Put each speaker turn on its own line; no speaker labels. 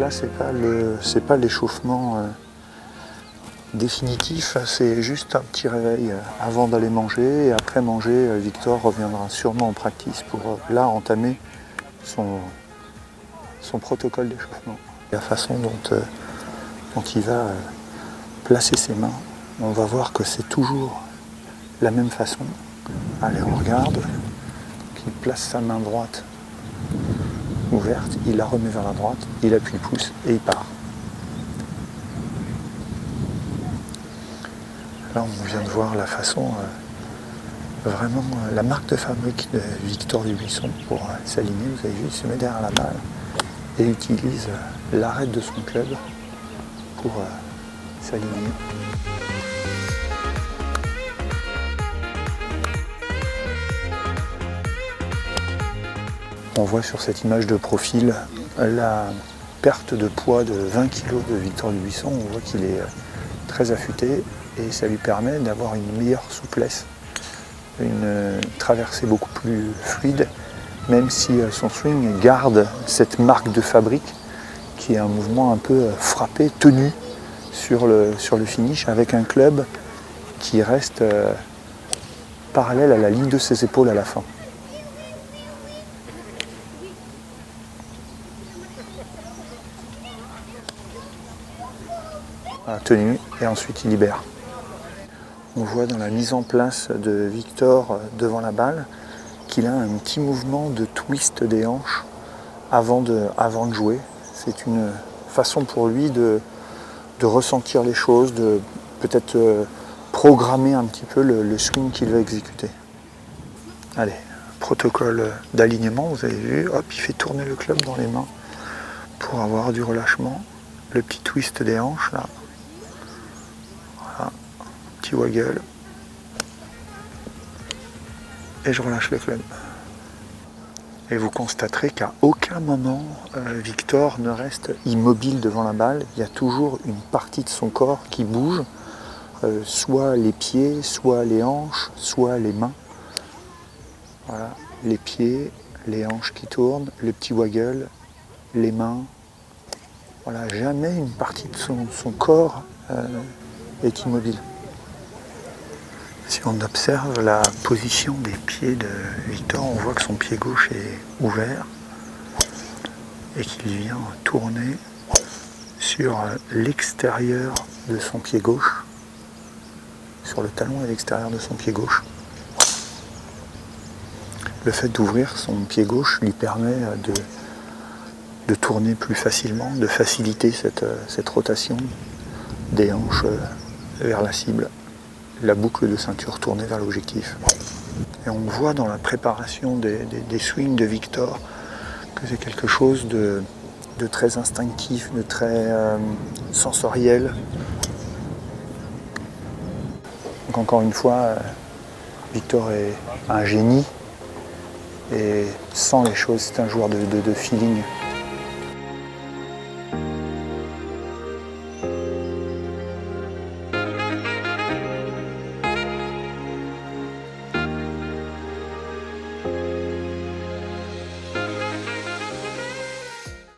là, c'est pas l'échauffement définitif, c'est juste un petit réveil avant d'aller manger. Et après manger, Victor reviendra sûrement en practice pour là entamer son protocole d'échauffement. La façon dont il va placer ses mains, on va voir que c'est toujours la même façon. Allez, on regarde. Il place sa main droite ouverte, il la remet vers la droite, il appuie le pouce et il part. Là, on vient de voir la façon, vraiment la marque de fabrique de Victor Dubuisson pour s'aligner. Vous avez vu, il se met derrière la balle et utilise l'arête de son club pour s'aligner. On voit sur cette image de profil la perte de poids de 20 kg de Victor Dubuisson. On voit qu'il est très affûté et ça lui permet d'avoir une meilleure souplesse, une traversée beaucoup plus fluide, même si son swing garde cette marque de fabrique qui est un mouvement un peu frappé, tenu sur le finish, avec un club qui reste parallèle à la ligne de ses épaules à la fin. Tenu et ensuite il libère. On voit dans la mise en place de Victor devant la balle qu'il a un petit mouvement de twist des hanches avant de jouer. C'est une façon pour lui de ressentir les choses, de peut-être programmer un petit peu le swing qu'il va exécuter. Allez, protocole d'alignement, vous avez vu, hop, il fait tourner le club dans les mains pour avoir du relâchement. Le petit twist des hanches là. Voilà, petit waggle. Et je relâche le club. Et vous constaterez qu'à aucun moment Victor ne reste immobile devant la balle. Il y a toujours une partie de son corps qui bouge, soit les pieds, soit les hanches, soit les mains. Voilà, les pieds, les hanches qui tournent, le petit waggle, les mains. Voilà, jamais une partie de son corps est immobile. Si on observe la position des pieds de Victor, on voit que son pied gauche est ouvert et qu'il vient tourner sur l'extérieur de son pied gauche, sur le talon à l'extérieur de son pied gauche. Le fait d'ouvrir son pied gauche lui permet de tourner plus facilement, de faciliter cette rotation des hanches vers la cible. La boucle de ceinture tournée vers l'objectif. Et on voit dans la préparation des swings de Victor que c'est quelque chose de très instinctif, de très sensoriel. Donc encore une fois, Victor est un génie et sans les choses, c'est un joueur de feeling.